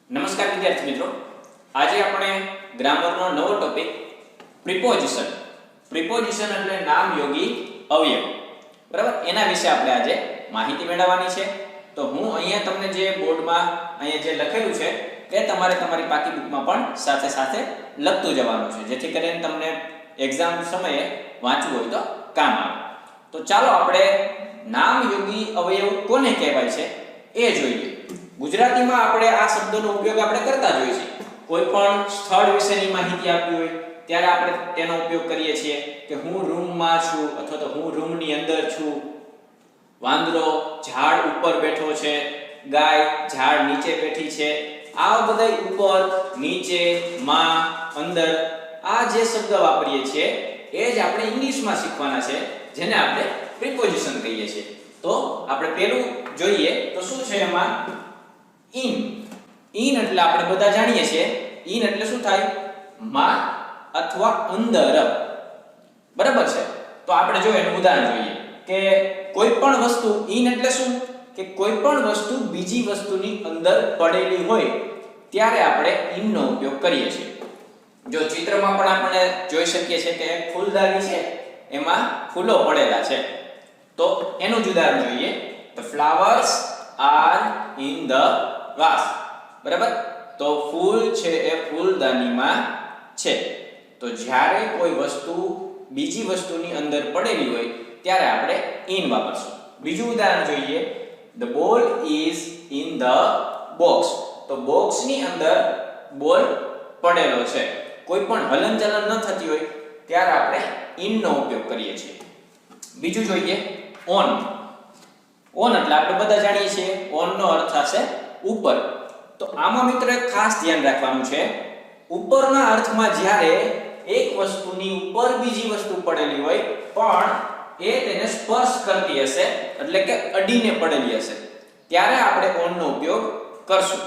નમસ્કાર વિદ્યાર્થી મિત્રો, આજે આપણે ગ્રામરનો નવો ટોપિક પ્રિપોઝિશન. પ્રિપોઝિશન એટલે નામયોગી અવયવ, બરાબર? એના વિશે આપણે આજે માહિતી મેળવવાની છે. તો હું અહીંયા તમને જે બોર્ડમાં અહીંયા જે લખેલું છે તે તમારે તમારી પાકી બુકમાં પણ સાથે સાથે લખતું જવાનું છે, જેથી કરીને તમને એક્ઝામ સમયે વાંચવું હોય તો કામ આવે. તો ચાલો આપણે નામયોગી અવયવ કોને કહેવાય છે એ જોઈએ. ગુજરાતીમાં આપણે આ શબ્દનો ઉપયોગ આપણે કરતા જ હોઈએ છીએ. કોઈ પણ સ્થળ વિશેની માહિતી આપવી હોય ત્યારે આપણે તેનો ઉપયોગ કરીએ છીએ કે હું રૂમમાં છું અથવા તો હું રૂમની અંદર છું. વાંદરો ઝાડ ઉપર બેઠો છે, ગાય ઝાડ નીચે બેઠી છે. આ બધા ઉપર, નીચે, માં, અંદર આ જે શબ્દ વાપરીએ છીએ એ જ આપણે ઇંગ્લિશમાં શીખવાના છે, જેને આપણે પ્રિપોઝિશન કહીએ છીએ. તો આપણે પહેલું જોઈએ તો શું છે એમાં? ઇન. ઇન એટલે આપણે બધા જાણીએ છીએ, ઇન એટલે શું થાય? માં અથવા અંદર, બરાબર છે? તો આપણે જો એનું ઉદાહરણ જોઈએ કે કોઈ પણ વસ્તુ, ઇન એટલે શું કે કોઈ પણ વસ્તુ બીજી વસ્તુની અંદર પડેલી હોય ત્યારે આપણે ઇન નો ઉપયોગ કરીએ છીએ. જો ચિત્રમાં પણ આપણે જોઈ શકીએ છીએ કે એક ફૂલદાની છે, એમાં ફૂલો પડેલા છે. તો એનું જ ઉદાહરણ જોઈએ. The flowers are in the vase. બરાબર? તો ફૂલ છે એ ફૂલદાનીમાં છે. તો જ્યારે કોઈ વસ્તુ બીજી વસ્તુની અંદર પડેલી હોય ત્યારે આપણે in વાપરશું. બીજું ઉદાહરણ જોઈએ. The ball is in the box. તો બોક્સની અંદર બોલ પડેલો છે. કોઈ પણ હલનચલન ન થતી હોય ત્યારે આપણે in નો ઉપયોગ કરીએ છીએ. બીજું જોઈએ on. on એટલે આપણે બધા જાણીએ છીએ on નો અર્થ થશે ઉપર. તો આમાં મિત્રો એક ખાસ ધ્યાન રાખવાનું છે. ઉપરના અર્થમાં જ્યારે એક વસ્તુની ઉપર બીજી વસ્તુ પડેલી હોય પણ એ તેને સ્પર્શ કરતી હશે, એટલે કે અડીને પડેલી હશે, ત્યારે આપણે on નો ઉપયોગ કરશું.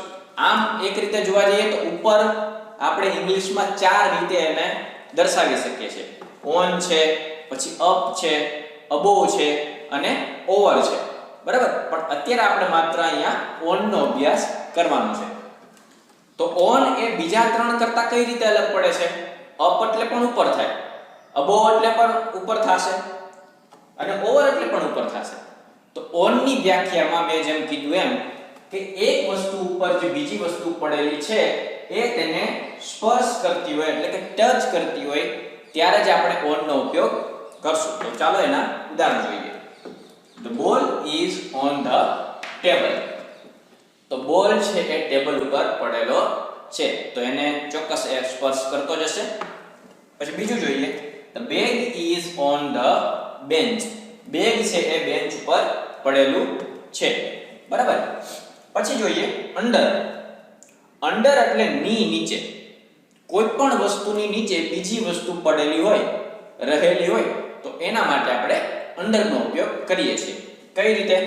આમ એક રીતે જોવા જઈએ તો ઉપર આપણે ઇંગ્લિશમાં ચાર રીતે એને દર્શાવી શકીએ છીએ. on છે, પછી up છે, above છે અને over છે, બરાબર? પણ અત્યારે આપણે માત્ર અહીંયા on નો અભ્યાસ કરવાનો છે. તો on એ બીજા ત્રણ કરતા કઈ રીતે અલગ પડે છે? up એટલે પણ ઉપર થાય, above એટલે પણ ઉપર થશે અને over એટલે પણ ઉપર થશે. તો on ની વ્યાખ્યામાં મેં જેમ કીધું એમ કે એક વસ્તુ ઉપર જે બીજી વસ્તુ પડેલી છે એ તેને સ્પર્શ કરતી હોય, એટલે કે ટચ કરતી હોય ત્યારે જ આપણે on નો ઉપયોગ કરશું. તો ચાલો એના ઉદાહરણ જોઈએ. The ball is on the table. તો બોલ છે એ ટેબલ ઉપર પડેલો છે, તો એને ચોક્કસ એ સ્પર્શ કરતો જ હશે. પછી બીજું જોઈએ. The bag is on the bench. Bag છે એ બેન્ચ ઉપર પડેલું છે, બરાબર? પછી જોઈએ under. under એટલે ની નીચે. કોઈ પણ વસ્તુની નીચે બીજી વસ્તુ પડેલી હોય, રહેલી હોય તો એના માટે આપણે under નો ઉપયોગ કરીએ છીએ. કઈ રીતે?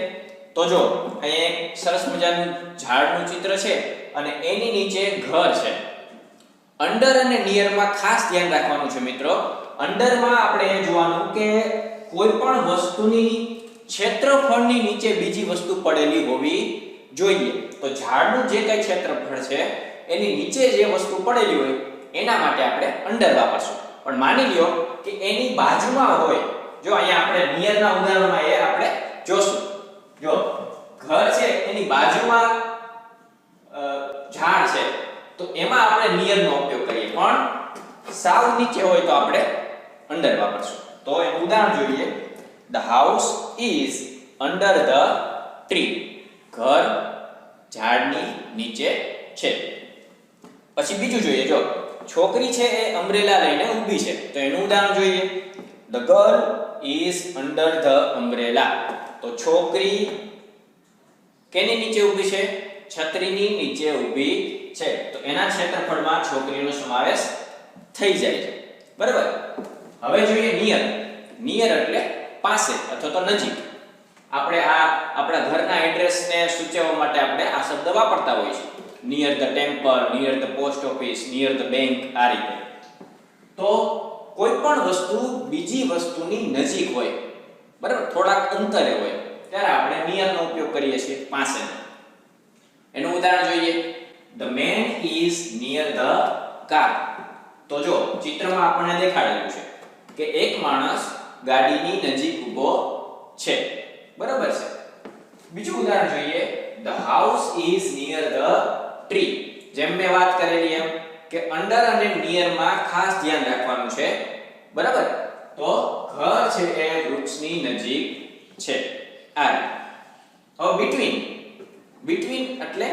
તો જો અહીંયા એક સરસ મજાનું ઝાડનું ચિત્ર છે અને એની નીચે ઘર છે. અંદર અને નિયર માં ખાસ ધ્યાન રાખવાનું છે મિત્રો. અંદર માં આપણે એ જોવાનું કે કોઈ પણ વસ્તુની ક્ષેત્રફળની નીચે બીજી વસ્તુ પડેલી હોવી જોઈએ. તો ઝાડનું જે કઈ ક્ષેત્રફળ છે એની નીચે જે વસ્તુ પડેલી હોય એના માટે આપણે અંદર વાપરશું. પણ માની લ્યો કે એની બાજુમાં હોય, જો અહીંયા આપણે નિયર ના ઉદાહરણમાં એ આપણે જોશું. જો ઘર છે એની બાજુમાં ઝાડ છે તો એમાં આપણે નિયર નો ઉપયોગ કરીએ, પણ સાવ નીચે હોય તો આપણે અંદર વાપરશું. તો એનું ઉદાહરણ જોઈએ. The house is under the tree. ઘર ઝાડની નીચે છે. પછી બીજું જોઈએ. જો છોકરી છે એ અમ્બ્રેલા લઈને ઊભી છે, તો એનું ઉદાહરણ જોઈએ. The girl is under the umbrella. તો છોકરી કેની નીચે ઊભી છે? છત્રીની નીચે ઊભી છે. તો એના ક્ષેત્રફળમાં છોકરીનો સમાવેશ થઈ જાય છે, બરાબર? હવે જોઈએ નિયર. નિયર એટલે પાસે અથવા તો નજીક. આપણે આ આપણા ઘરના એડ્રેસને સૂચવવા માટે આપણે આ શબ્દ વાપરતા હોઈએ છીએ. Near the temple, near the post office, near the bank, આ રીતે. તો કોઈ પણ વસ્તુ બીજી વસ્તુની નજીક હોય, બરાબર, થોડાક અંતરે હોય ત્યારે આપણે નિયર નો ઉપયોગ કરીએ છીએ, પાસે. એનું ઉદાહરણ જોઈએ. the man is near the car. તો જો ચિત્રમાં આપણને દેખાડેલું છે કે એક માણસ ગાડીની નજીક ઊભો છે, બરાબર છે. બીજું ઉદાહરણ જોઈએ, the house is near the tree. જેમ મેં વાત કરેલી એમ કે અંડર અને નિયર માં ખાસ ધ્યાન રાખવાનું છે, બરાબર. તો ઘર છે એ વૃક્ષની નજીક છે. આ હવે between એટલે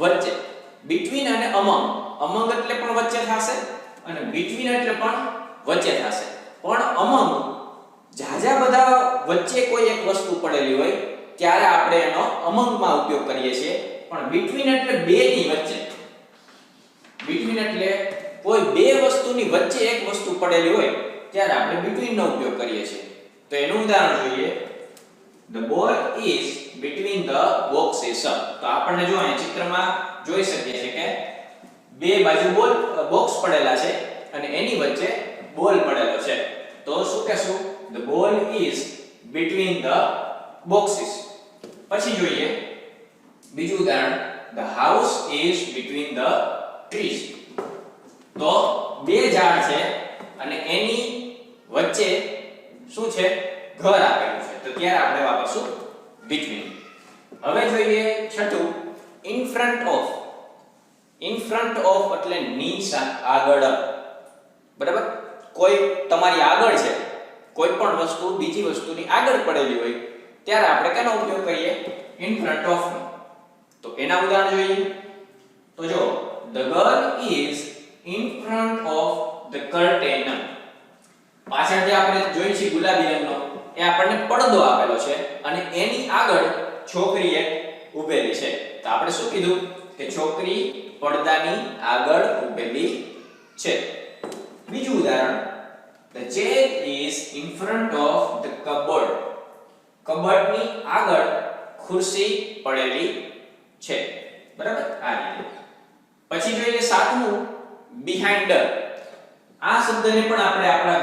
વચ્ચે. between અને among એટલે પણ વચ્ચે થશે અને between એટલે પણ વચ્ચે થશે. પણ among જાજા બધા વચ્ચે કોઈ એક વસ્તુ પડેલી હોય ત્યારે આપણે એનો among માં ઉપયોગ કરીએ છીએ. પણ between એટલે બે ની વચ્ચે. between એટલે કોઈ બે વસ્તુની વચ્ચે એક વસ્તુ પડેલી હોય ત્યારે આપણે between નો ઉપયોગ કરીએ છીએ. તો એનું ઉદાહરણ જોઈએ, the ball is between the boxes. તો આપણને જો અહીંયા ચિત્રમાં જોઈ શકીએ છીએ કે બે બાજુ બોક્સ પડેલા છે અને એની વચ્ચે બોલ પડેલો છે. તો શું કહેશું? the ball is between the boxes. પછી જોઈએ બીજું ઉદાહરણ, the house is between the trees. તો બે ઝાડ છે અને એની વચ્ચે શું છે? ઘર આપેલું છે. તો ત્યારે આપણે વાપરશું between. હવે જોઈએ છઠ્ઠું, in front of. in front of એટલે ની આગળ, બરાબર. કોઈ તમારી આગળ છે, કોઈ પણ વસ્તુ બીજી વસ્તુની આગળ પડેલી હોય ત્યારે આપણે કેનો ઉપયોગ કરીએ? in front of. તો એના ઉદાહરણ જોઈએ. તો જો the girl is in front of the curtain. પાછળ જે આપણે જોઈ છે ગુલાબી રંગનો એ આપણને પડદો આપેલો છે અને એની આગળ છોકરી એક ઊભેલી છે. તો આપણે શું કીધું કે છોકરી પડદાની આગળ ઊભેલી છે. બીજું ઉદાહરણ, the chair is in front of the cupboard. કબર્ડની આગળ ખુરશી પડેલી છે, બરાબર. આ રીતે. પછી જોઈએ સાતમું, behind. આ શબ્દને પણ આપણે આપણા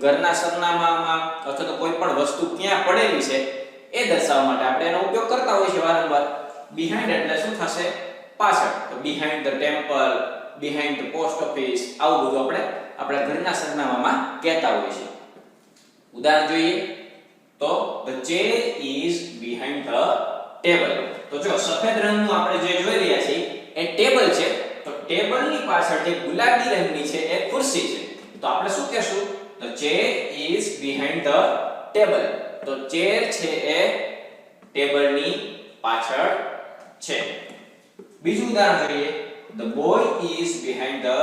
ઘરના સરનામામાં અથવા તો કોઈ પણ વસ્તુ ક્યાં પડેલી છે એ દર્શાવવા માટે આપણે એનો ઉપયોગ કરતા હોઈએ છીએ વારંવાર. behind એટલે શું થશે? પાછળ. તો behind the temple, behind the post office, આવું બધું આપણે આપણા ઘરના સરનામામાં કહેતા હોઈએ છીએ. ઉદાહરણ જોઈએ તો the chair is behind the table. તો જો સફેદ રંગનું આપણે જે જોઈ રહ્યા છીએ એ ટેબલ છે. તો ટેબલની પાછળ જે ગુલાબી રંગની છે એ ખુરશી છે. તો આપણે શું કહેશું? the chair is behind the table. તો chair છે એ ટેબલની પાછળ છે. બીજું ઉદાહરણ જોઈએ, the boy is behind the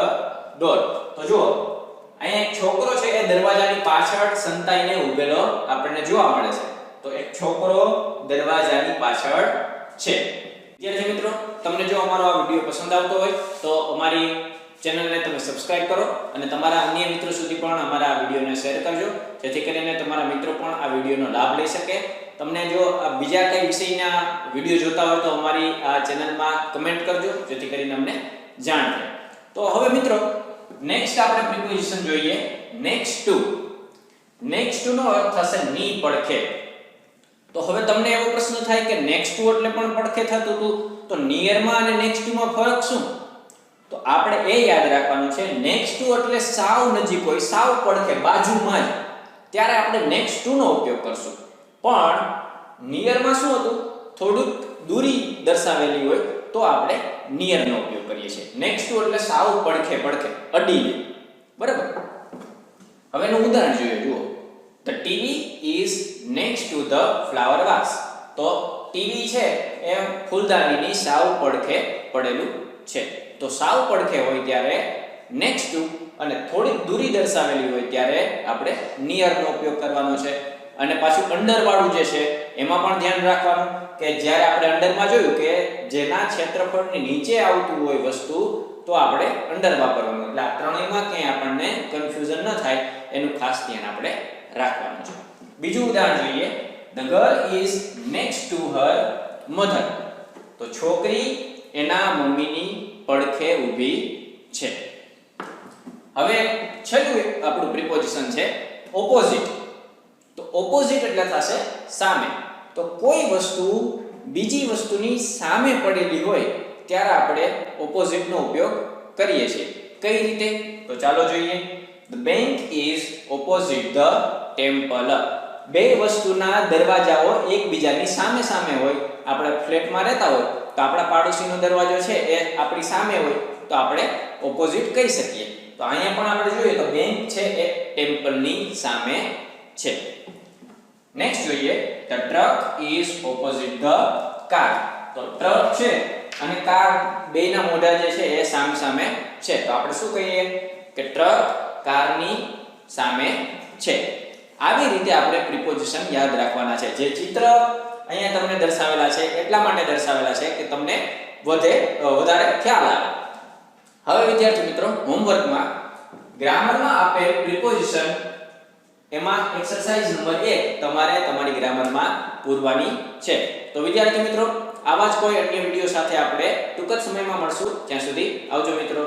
door. તો જો અહીંયા એક છોકરો છે એ દરવાજાની પાછળ સંતાઈને ઊભેલો આપણને જોવા મળે છે. તો એક છોકરો દરવાજાની પાછળ છે. વિદ્યાર્થી મિત્રો, તમને જો અમારો આ વિડિયો પસંદ આવતો હોય તો અમારી ચેનલને તમે સબસ્ક્રાઇબ કરો અને તમારા અન્ય મિત્રો સુધી પણ અમારા આ વિડિયોને શેર કરજો, જેથી કરીને તમારા મિત્રો પણ આ વિડિયોનો લાભ લઈ શકે. તમને જો બીજા કઈ વિષયના વિડિયો જોતા હોય તો અમારી આ ચેનલમાં કમેન્ટ કરજો, જેથી કરીને અમને જાણ થાય. તો હવે મિત્રો નેક્સ્ટ આપણે પ્રિપોઝિશન જોઈએ, નેક્સ્ટ ટુ. નેક્સ્ટ ટુ નો અર્થ થશે ની પડખે. તો હવે તમને એવો પ્રશ્ન થાય કે નેક્સ્ટ ટુ એટલે પણ પડખે થતું હતું, તો નિયર માં અને નેક્સ્ટ ટુ માં ફરક શું? તો આપણે એ યાદ રાખવાનું છે, નેક્સ્ટ ટુ એટલે સાવ નજીક હોય, સાવ પડખે, બાજુમાં જ, ત્યારે આપણે નેક્સ્ટ ટુ નો ઉપયોગ કરશું. પણ નિયર માં શું હતું? થોડુંક દૂરી દર્શાવેલી હોય તો આપણે નિયર નો ઉપયોગ કરીએ છીએ. નેક્સ્ટ ટુ એટલે સાવ પડખે, અડીને, બરાબર. હવે એનું ઉદાહરણ જોઈએ. જુઓ, the TV is next to the flower vase. તો ટીવી છે એ ફૂલદાનીની સાવ પડખે પડેલું છે. તો સાવ પડખે હોય ત્યારે next to અને થોડીક દૂરી દર્શાવેલી હોય ત્યારે આપણે near નો ઉપયોગ કરવાનો છે. અને પાછું અંડર વાળું જે છે એમાં પણ ધ્યાન રાખવાનું કે જ્યારે આપણે અંડરમાં જોયું કે જેના ક્ષેત્રફળની નીચે આવતું હોય વસ્તુ તો આપણે અંડર વાપરવાનું. એટલે આ ત્રણેયમાં ક્યાંય આપણને કન્ફ્યુઝન ન થાય એનું ખાસ ધ્યાન આપણે રાખવાનું છે. બીજું ઉદાહરણ જોઈએ, the girl is next to her mother. તો છોકરી એના મમ્મીની પડખે ઊભી છે. હવે છેલ્લું આપણું પ્રિપોઝિશન છે ઓપોઝિટ. તો ઓપોઝિટ એટલે થશે સામે. તો કોઈ વસ્તુ બીજી વસ્તુની સામે પડેલી હોય ત્યારે આપણે ઓપોઝિટ નો ઉપયોગ કરીએ છીએ. કઈ રીતે? તો ચાલો જોઈએ. The bank is opposite the temple. બે વસ્તુના દરવાજાઓ એકબીજાની સામે સામે હોય. આપણે ફ્લેટમાં રહેતા હોય તો આપણા પાડોશીનો દરવાજો છે એ આપણી સામે હોય તો આપણે ઓપોઝિટ કહી શકીએ. તો અહીંયા પણ આપણે જોઈએ તો બેંક છે એ ટેમ્પલની સામે છે. નેક્સ્ટ જોઈએ, the truck is opposite the car. તો ટ્રક છે અને કાર બેયના મોઢા જે છે એ સામે સામે છે. તો આપણે શું કહીએ કે ટ્રક કારની સામે છે. આવી રીતે આપણે પ્રિપોઝિશન યાદ રાખવાના છે. જે ચિત્ર અહીંયા તમને દર્શાવેલા છે એટલા માટે દર્શાવેલા છે કે તમને વધારે ખ્યાલ આવે. હવે વિદ્યાર્થી મિત્રો, હોમવર્કમાં ગ્રામરમાં આપેલ પ્રિપોઝિશન એમાં એક્સરસાઇઝ નંબર 1 તમારે તમારી ગ્રામરમાં પૂરવાની છે. તો વિદ્યાર્થી મિત્રો, આવા જ કોઈ અન્ય વિડિયો સાથે આપણે ટૂંક જ સમયમાં મળશું. ત્યાં સુધી આવજો મિત્રો.